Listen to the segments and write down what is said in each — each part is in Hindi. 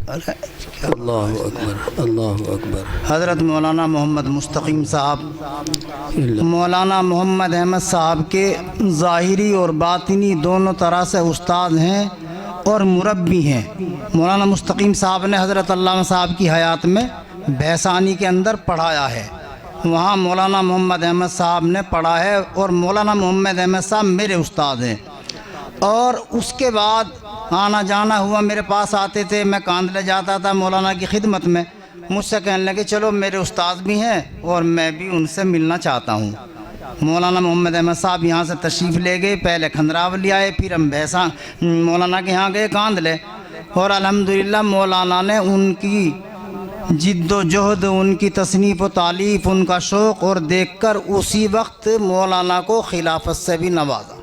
अल्लाहु अकबर, अल्लाहु अकबर। हज़रत मौलाना मोहम्मद मुस्तकीम साहब, मौलाना मोहम्मद अहमद साहब के ज़ाहिरी और बातिनी दोनों तरह से उस्ताद हैं और मुरब्बी हैं। मौलाना मुस्तकीम साहब ने हज़रत अल्लामा साहब की हयात में भैसानी के अंदर पढ़ाया है, वहाँ मौलाना मोहम्मद अहमद साहब ने पढ़ा है और मौलाना मोहम्मद अहमद साहब मेरे उस्ताद हैं। और उसके बाद आना जाना हुआ, मेरे पास आते थे, मैं कांदले जाता था मौलाना की खिदमत में, मुझसे कहने लगे चलो मेरे उस्ताद भी हैं और मैं भी उनसे मिलना चाहता हूँ। मौलाना मोहम्मद अहमद साहब यहाँ से तशरीफ़ ले गए, पहले खंदरावली आए, फिर हम भैसा मौलाना के यहाँ गए कांदले, और अल्हम्दुलिल्लाह मौलाना ने उनकी जिद्दोजहद, उनकी तसनीफ़ व तालीफ़, उनका शौक़ और देखकर उसी वक्त मौलाना को खिलाफत से भी नवाजा।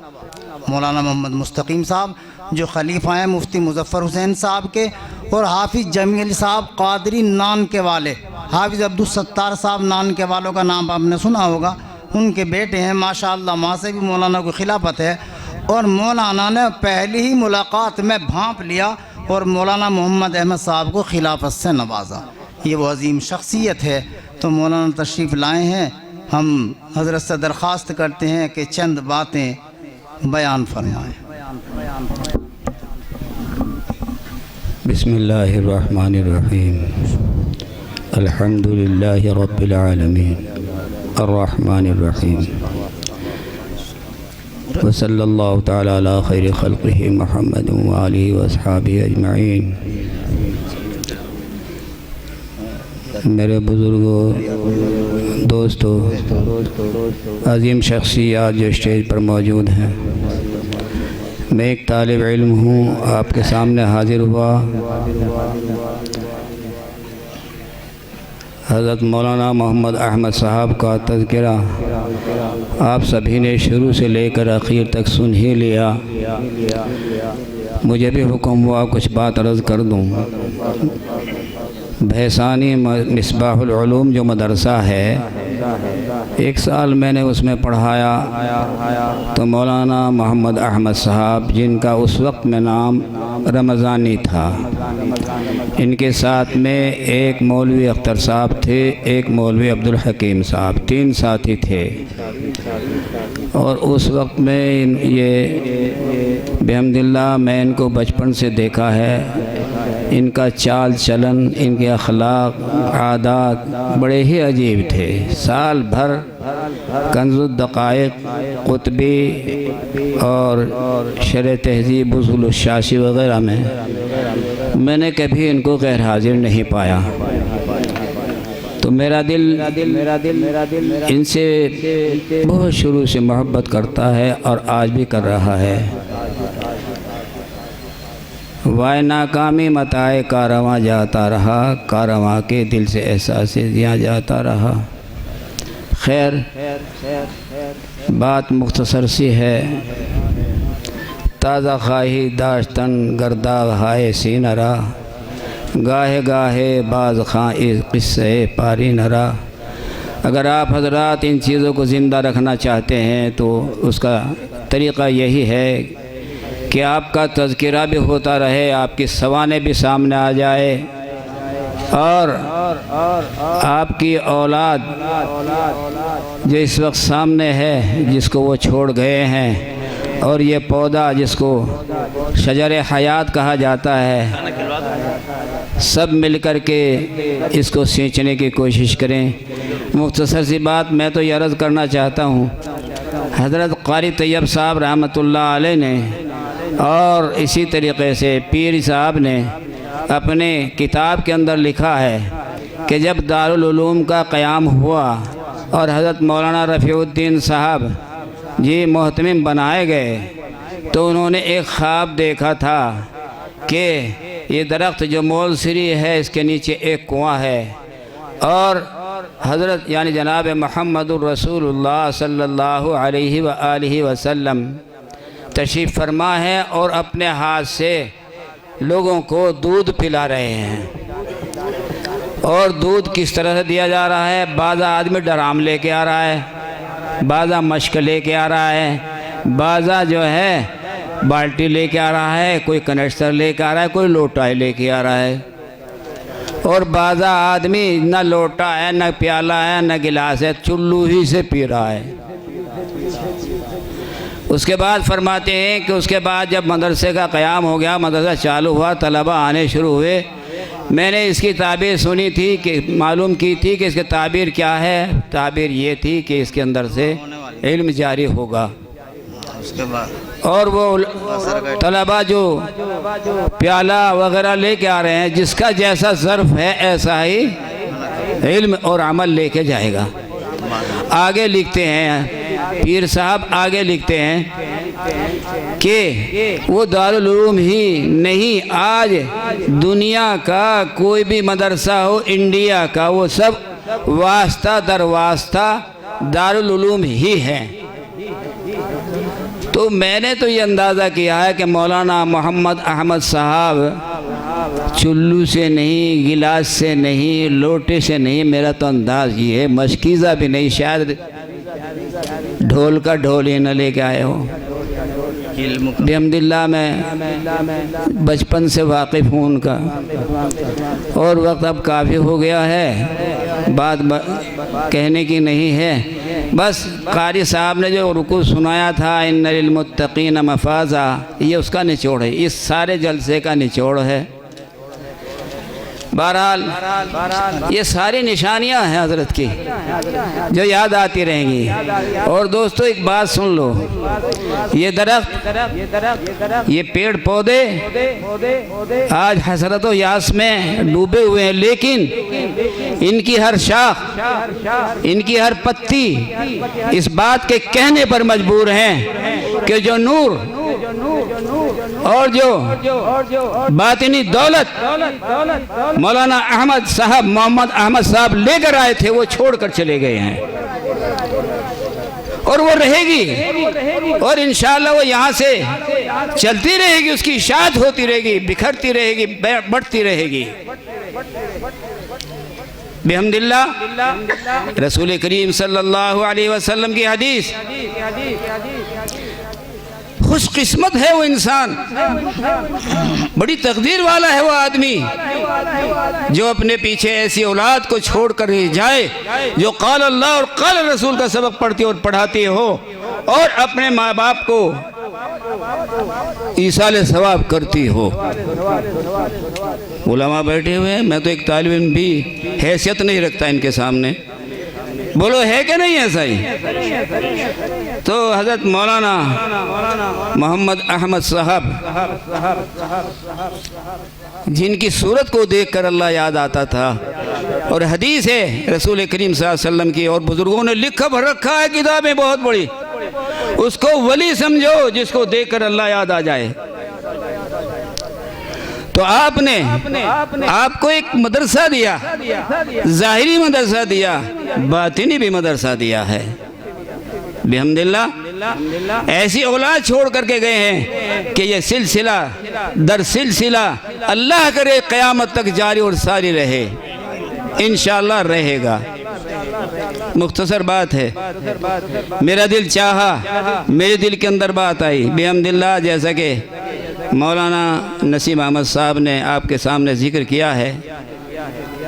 मौलाना मोहम्मद मुस्तकीम साहब जो खलीफा हैं मुफ्ती मुज़फ़्फ़र हुसैन साहब के, और हाफिज़ जमील साहब कादरी नान के वाले, हाफिज़ अब्दुल सत्तार साहब नान के वालों का नाम आपने सुना होगा, उनके बेटे हैं माशाअल्लाह। वहाँ से भी मौलाना को खिलाफत है। और मौलाना ने पहली ही मुलाकात में भांप लिया और मौलाना मोहम्मद अहमद साहब को खिलाफत से नवाजा। ये वो अजीम शख्सियत है। तो मौलाना तशरीफ़ लाए हैं, हम हज़रत से दरख्वास्त करते हैं कि चंद बातें बयान फरमाएँ। बिस्मिल्लाहिर्रहमानिर्रहीम, अल्हम्दुलिल्लाहि रब्बिल आलमीन, अर्रहमानिर्रहीम, व सल्लल्लाहु तआला अला खैरि खल्क़िही मुहम्मद व आलिहि व अस्हाबिही अजमईन। मेरे बुज़ुर्गों, दोस्तों, अजीम शख्सियत जो स्टेज पर मौजूद हैं, मैं एक तालिब इल्म हूँ, आपके सामने हाजिर हुआ। हज़रत मौलाना मोहम्मद अहमद साहब का तज़किरा आप सभी ने शुरू से लेकर आखिर तक सुन ही लिया। मुझे भी हुक्म हुआ कुछ बात अर्ज़ कर दूँ। भैसानी मिसबाहुल उलूम जो मदरसा है, एक साल मैंने उसमें पढ़ाया। तो मौलाना मोहम्मद अहमद साहब, जिनका उस वक्त में नाम रमज़ानी था, इनके साथ में एक मौलवी अख्तर साहब थे, एक मौलवी अब्दुल हकीम साहब, 3 साथी थे। और उस वक्त में ये बिहम्दिल्लाह मैं इनको बचपन से देखा है। इनका चाल चलन, इनके अखलाक, आदात बड़े ही अजीब थे। साल भर कंज़ुद दक़ाइक़, कुतबी और शरह तहज़ीब, उसूल शाशी वग़ैरह में मैंने कभी इनको गैर हाजिर नहीं पाया। तो मेरा दिल इनसे बहुत शुरू से मोहब्बत करता है और आज भी कर रहा है। वाय नाकामी मताए कारवां जाता रहा, कारवां के दिल से एहसास दिया जाता रहा। खैर, बात मुख्तसर सी है। ताज़ा खाही दाश्तन गर्दाग हाय सी नरा, गाहे गाहे बाज खां इस किस्से पारी नरा। अगर आप हजरात इन चीज़ों को ज़िंदा रखना चाहते हैं तो उसका तरीक़ा यही है कि आपका तज़किरा भी होता रहे, आपकी सवाने भी सामने आ जाए, और आपकी औलाद जो इस वक्त सामने है, जिसको वो छोड़ गए हैं, और ये पौधा जिसको शजर हयात कहा जाता है, सब मिलकर के इसको सींचने की कोशिश करें। मुख्तसर सी बात मैं तो ये अर्ज़ करना चाहता हूँ, हज़रत क़ारी तैयब साहब रहमतुल्लाह अलैह ने और इसी तरीक़े से पीर साहब ने अपने किताब के अंदर लिखा है कि जब दारुल उलूम का क़याम हुआ और हज़रत मौलाना रफ़ीउद्दीन साहब जी मोहतमिम बनाए गए, तो उन्होंने एक ख्वाब देखा था कि ये दरख्त जो मोलसिरी है, इसके नीचे एक कुआं है, और हज़रत यानी जनाब मुहम्मदुर रसूलुल्लाह सल्लल्लाहु अलैहि व आलिहि वसल्लम तशरीफ़ फरमा है और अपने हाथ से लोगों को दूध पिला रहे हैं। और दूध किस तरह से दिया जा रहा है? बाज़ा आदमी डराम लेके आ रहा है, बाज़ा मश्क लेके आ रहा है, बाज़ा जो है बाल्टी लेके आ रहा है, कोई कनेस्टर लेके आ रहा है, कोई लोटा लेके आ रहा है। और बाजा आदमी न लोटा है, न प्याला है, न गिलास है, चुल्लू ही से पी रहा है। उसके बाद फरमाते हैं कि उसके बाद जब मदरसे का क़याम हो गया, मदरसा चालू हुआ, तलबा आने शुरू हुए, मैंने इसकी ताबीर सुनी थी कि मालूम की थी कि इसकी ताबीर क्या है। ताबीर ये थी कि इसके अंदर से इल्म जारी होगा। उसके बाद और वो तलबा जो प्याला वगैरह लेके आ रहे हैं, जिसका जैसा ज़र्फ़ है ऐसा ही इल्म और अमल लेके जाएगा। आगे लिखते हैं पीर साहब, आगे लिखते हैं कि वो दारुल उलूम ही नहीं, आज दुनिया का कोई भी मदरसा हो इंडिया का, वो सब वास्ता दर वास्ता दारुल उलूम ही है। तो मैंने तो ये अंदाज़ा किया है कि मौलाना मोहम्मद अहमद साहब चुल्लू से नहीं, गिलास से नहीं, लोटे से नहीं, मेरा तो अंदाज़ ये है, मशकीज़ा भी नहीं, शायद ढोल का ढोल ही न लेके आए हो। बिहम्दिल्लाह मैं बचपन से वाकिफ़ हूँ उनका, और वक्त अब काफ़ी हो गया है, बात कहने की नहीं है। बस कारी साहब ने जो रुकू सुनाया था, इन्नल लिलमुत्तक़ीन मफ़ाज़ा, ये उसका निचोड़ है, इस सारे जलसे का निचोड़ है। बहरहाल ये सारी निशानियां हैं हज़रत की जो याद आती रहेंगी। और दोस्तों एक बात सुन लो, ये दरख्त, ये पेड़ पौधे आज हसरत व यास में डूबे हुए हैं, लेकिन इनकी हर शाख, इनकी हर पत्ती इस बात के कहने पर मजबूर हैं कि जो नूर और जो बातिनी दौलत मौलाना अहमद साहब, मोहम्मद अहमद साहब लेकर आए थे, वो छोड़कर चले गए हैं, और वो रहेगी, और इंशाअल्लाह वो यहाँ से चलती रहेगी, उसकी इशाअत होती रहेगी, बिखरती रहेगी, बढ़ती रहेगी। बिहम्दिल्लाह रसूल करीम सल्लल्लाहु अलैहि वसल्लम की हदीस, खुशकिस्मत है वो इंसान, बड़ी तकदीर वाला है वो आदमी जो अपने पीछे ऐसी औलाद को छोड़ कर जाए जो क़ाल अल्लाह और क़ाल रसूल का सबक पढ़ती और पढ़ाती हो, और अपने माँ बाप को ईसाल सवाब करती हो। उलमा बैठे हुए हैं, मैं तो एक तालिब इल्म भी हैसियत नहीं रखता इनके सामने, बोलो है कि नहीं ऐसा ही? तो हज़रत मौलाना मोहम्मद अहमद साहब, जिनकी सूरत को देखकर अल्लाह याद आता था, और हदीस है रसूल करीम सल्लल्लाहु अलैहि वसल्लम की, और बुजुर्गों ने लिखा भर रखा है किताबें बहुत बड़ी, उसको वली समझो जिसको देखकर अल्लाह याद आ जाए। तो आपने आपको एक मदरसा दिया, ज़ाहिरी मदरसा दिया, बातिनी भी मदरसा दिया है। बिहम्दिल्लाह ऐसी औलाद छोड़ करके गए हैं कि ये सिलसिला दर सिलसिला अल्लाह करे क़यामत तक जारी और सारी रहे, इंशाअल्लाह रहेगा। मुख्तसर बात है, मेरा दिल चाहा, मेरे दिल के अंदर बात आई। बिहम्दिल्लाह जैसा कि मौलाना नसीम अहमद साहब ने आपके सामने ज़िक्र किया है,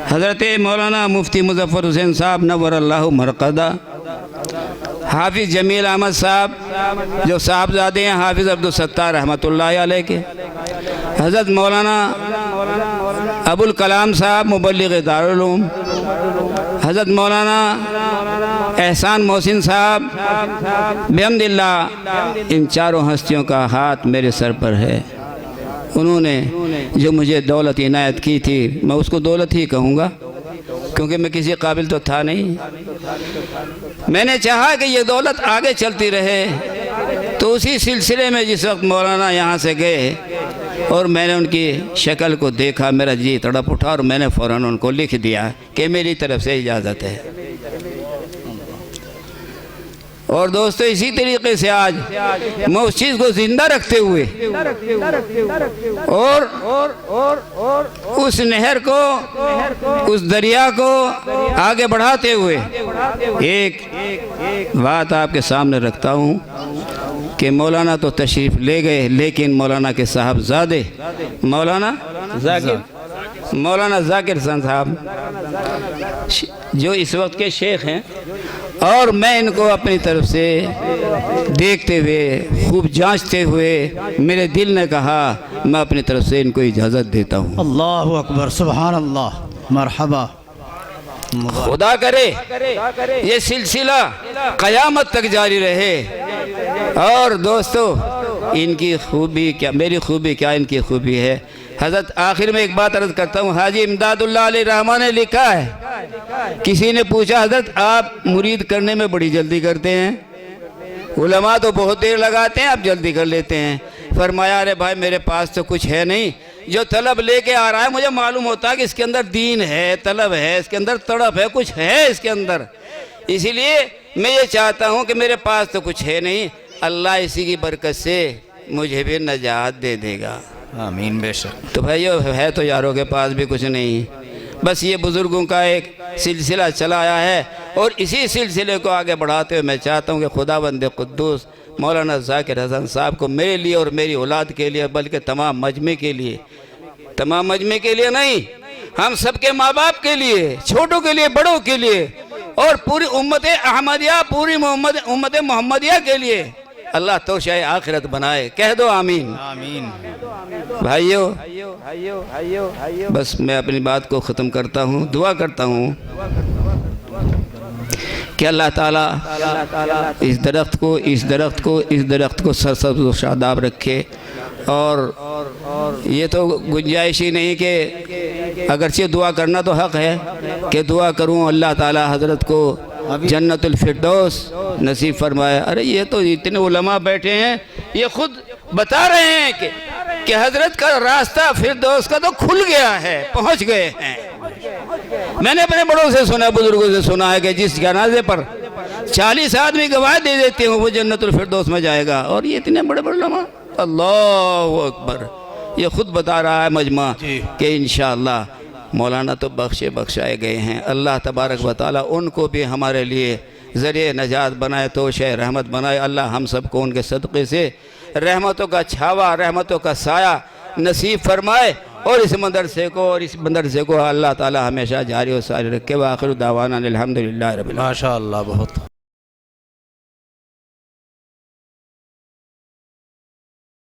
हज़रत मौलाना मुफ्ती मुज़फ़्फ़र हुसैन साहब नव्वरल्लाहु मरक़दा, हाफिज़ जमील अहमद साहब जो साहबजादे हैं हाफिज़ अब्दुल सत्तार रहमतुल्लाहि अलैह के, हज़रत मौलाना अबुल कलाम साहब मुबल्लिग़ दारुल उलूम, हज़रत मौलाना एहसान मोहसिन साहब, बिहम्दिल्लाह इन चारों हस्तियों का हाथ मेरे सर पर है। उन्होंने जो मुझे दौलत इनायत की थी, मैं उसको दौलत ही कहूँगा क्योंकि मैं किसी काबिल तो था नहीं। मैंने चाहा कि ये दौलत आगे चलती रहे, तो उसी सिलसिले में जिस वक्त मौलाना यहाँ से गए और मैंने उनकी शक्ल को देखा, मेरा जी तड़प उठा और मैंने फ़ौरन उनको लिख दिया कि मेरी तरफ से इजाज़त है। और दोस्तों इसी तरीके से आज मैं उस चीज़ को ज़िंदा रखते हुए और उस नहर को, उस दरिया को आगे बढ़ाते हुए एक बात आपके सामने रखता हूँ कि मौलाना तो तशरीफ़ ले गए, लेकिन मौलाना के साहबजादे मौलाना मौलाना जाकिर हसन साहब जो इस वक्त के शेख हैं, और मैं इनको अपनी तरफ से देखते हुए खूब जांचते हुए मेरे दिल ने कहा मैं अपनी तरफ से इनको इजाज़त देता हूँ। अल्लाहु अकबर, सुभान अल्लाह, मरहबा। खुदा करे ये सिलसिला क़यामत तक जारी रहे। और दोस्तों, इनकी खूबी क्या, मेरी खूबी क्या, इनकी खूबी है। हज़रत आखिर में एक बात अर्ज़ करता हूँ, हाजी इमदादुल्लाह अलैहि रहमान ने लिखा है, किसी ने पूछा हज़रत आप मुरीद करने में बड़ी जल्दी करते हैं, उलमा तो बहुत देर लगाते हैं, आप जल्दी कर लेते हैं। फरमाया अरे भाई मेरे पास तो कुछ है नहीं, जो तलब लेके आ रहा है मुझे मालूम होता है कि इसके अंदर दीन है, तलब है, इसके अंदर तड़प है, कुछ है इसके अंदर। इसीलिए मैं ये चाहता हूँ कि मेरे पास तो कुछ है नहीं, अल्लाह इसी की बरकत से मुझे भी नजात दे देगा। आमीन। बेशक। तो भाइयों, है तो यारों के पास भी कुछ नहीं, बस ये बुज़ुर्गों का एक सिलसिला चला आया है, और इसी सिलसिले को आगे बढ़ाते हुए मैं चाहता हूँ कि खुदावंद कुद्दूस मौलाना जाकिर हसन साहब को मेरे लिए और मेरी औलाद के लिए, बल्कि तमाम मजमे के लिए, तमाम मजमे के लिए नहीं, हम सबके माँ बाप के लिए, छोटों के लिए, बड़ों के लिए, और पूरी उम्मत अहमदिया, पूरी उम्मत मोहम्मदिया के लिए अल्लाह तोशाए आखिरत बनाए। कह दो आमीन। आमीन। भाइयों, बस मैं अपनी बात को ख़त्म करता हूँ, दुआ करता हूँ कि अल्लाह ताला इस दरख्त को सरसब्ज़ व शादाब रखे। और ये तो गुंजाइश ही नहीं कि अगरचे दुआ करना तो हक़ है कि दुआ करूँ अल्लाह ताला हज़रत को जन्नतुल फिरदौस नसीब फरमाए। अरे ये तो इतने उलमा बैठे हैं, ये खुद बता रहे हैं कि हज़रत का रास्ता फिरदौस का तो खुल गया है, पहुंच गए हैं। मैंने अपने बड़ों से सुना, बुजुर्गों से सुना है कि जिस जनाजे पर 40 आदमी गवाह दे देते हो वो जन्नतुल फिरदौस में जाएगा। और ये इतने बड़े बड़े उलमा, अल्लाहु अकबर, ये खुद बता रहा है मजमा कि इंशाअल्लाह मौलाना तो बख्शाए गए हैं। अल्लाह तबारक व तआला उनको भी हमारे लिए ज़रिए नजात बनाए, तोशे रहमत बनाए। अल्लाह हम सबको उनके सदक़े से रहमतों का छावा, रहमतों का साया नसीब फरमाए, और इस मदरसे को अल्लाह ताला हमेशा जारी और सारी रखे। व आखिर दावाना अल्हम्दुलिल्लाह रब्बिल आलमीन। माशाअल्लाह, बहुत